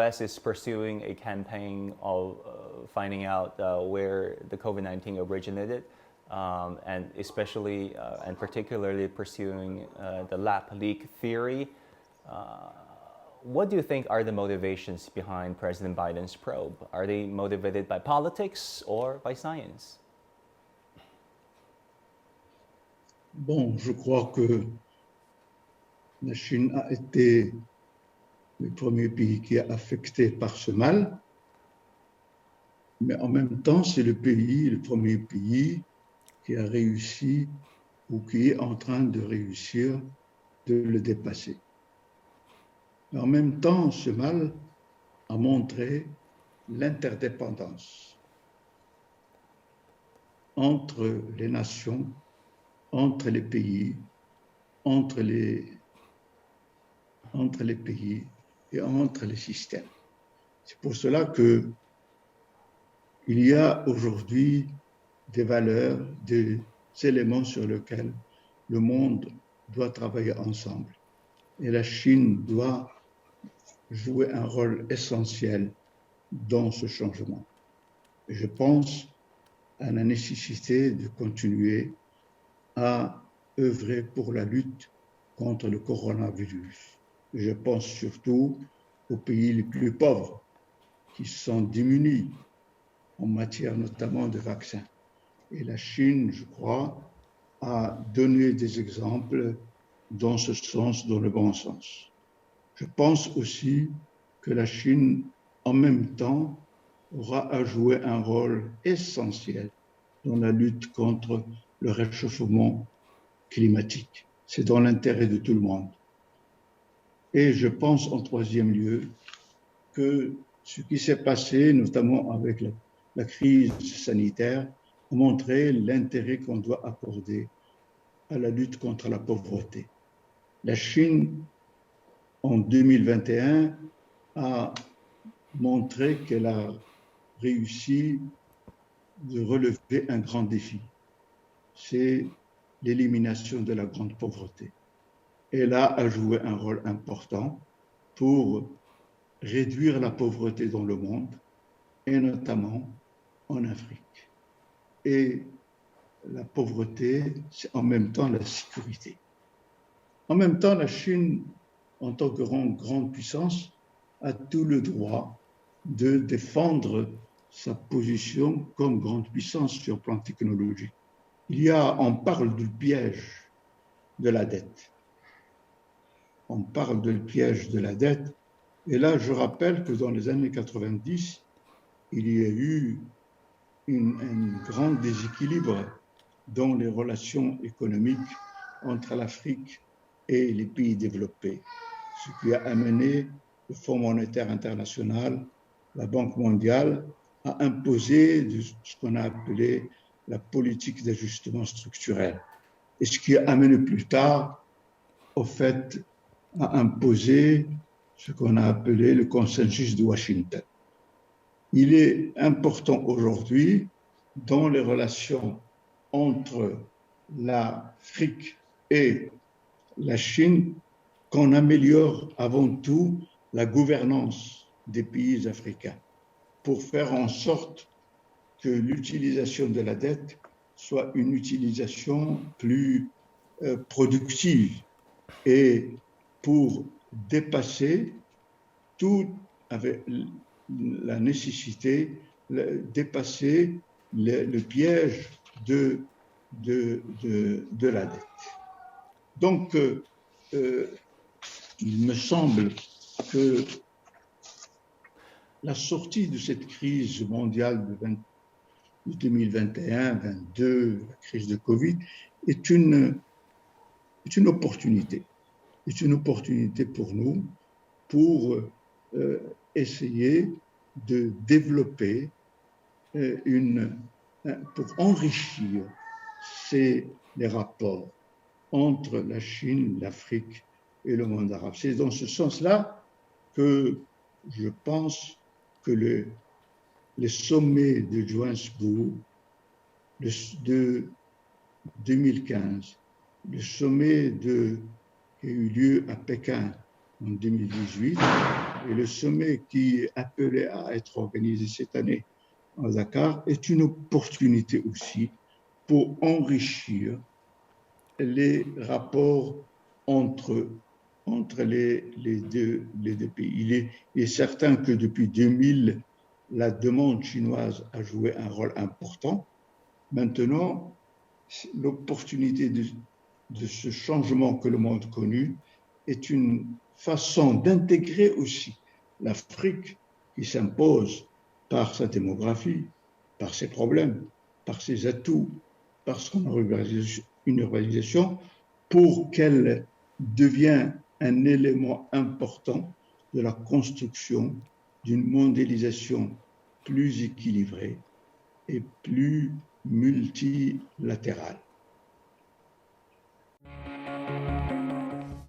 U.S. is pursuing a campaign of finding out where the COVID-19 originated, and especially and particularly pursuing the lab leak theory. What do you think are the motivations behind President Biden's probe? Are they motivated by politics or by science? Bon, je crois que la Chine a été le premier pays qui est affecté par ce mal, mais en même temps, c'est le premier pays qui a réussi ou qui est en train de réussir de le dépasser. Mais en même temps, ce mal a montré l'interdépendance entre les nations, entre les pays, entre les pays et entre les systèmes. C'est pour cela que il y a aujourd'hui des valeurs, des éléments sur lesquels le monde doit travailler ensemble. Et la Chine doit jouer un rôle essentiel dans ce changement. Et je pense à la nécessité de continuer à œuvrer pour la lutte contre le coronavirus. Et je pense surtout aux pays les plus pauvres qui sont démunis en matière notamment de vaccins. Et la Chine, je crois, a donné des exemples dans ce sens, dans le bon sens. Je pense aussi que la Chine, en même temps, aura à jouer un rôle essentiel dans la lutte contre le réchauffement climatique. C'est dans l'intérêt de tout le monde. Et je pense en troisième lieu que ce qui s'est passé, notamment avec la crise sanitaire, a montré l'intérêt qu'on doit accorder à la lutte contre la pauvreté. La Chine, en 2021, a montré qu'elle a réussi de relever un grand défi. C'est l'élimination de la grande pauvreté. Elle a joué un rôle important pour réduire la pauvreté dans le monde, et notamment en Afrique. Et la pauvreté, c'est en même temps la sécurité. En même temps, la Chine, en tant que grande puissance, a tout le droit de défendre sa position comme grande puissance sur le plan technologique. On parle du piège de la dette. On parle du piège de la dette. Et là, je rappelle que dans les années 90, il y a eu un grand déséquilibre dans les relations économiques entre l'Afrique et les pays développés, ce qui a amené le Fonds monétaire international, la Banque mondiale, à imposer ce qu'on a appelé la politique d'ajustement structurel. Et ce qui a amené plus tard, au fait, à imposer ce qu'on a appelé le consensus de Washington. Il est important aujourd'hui, dans les relations entre l'Afrique et la Chine, qu'on améliore avant tout la gouvernance des pays africains pour faire en sorte que l'utilisation de la dette soit une utilisation plus productive et pour dépasser tout avec la nécessité de dépasser le piège de la dette. Donc, il me semble que la sortie de cette crise mondiale de 2021-22, la crise de Covid, est une opportunité. C'est une opportunité pour nous pour essayer de développer pour enrichir les rapports entre la Chine, l'Afrique et le monde arabe. C'est dans ce sens-là que je pense que les sommets de Johannesburg de 2015, le sommet qui a eu lieu à Pékin en 2018, Et le sommet qui est appelé à être organisé cette année à Dakar est une opportunité aussi pour enrichir les rapports entre, les deux pays. Il est certain que depuis 2000, la demande chinoise a joué un rôle important. Maintenant, l'opportunité de ce changement que le monde connu est une façon d'intégrer aussi l'Afrique qui s'impose par sa démographie, par ses problèmes, par ses atouts, par son urbanisation, pour qu'elle devienne un élément important de la construction d'une mondialisation plus équilibrée et plus multilatérale.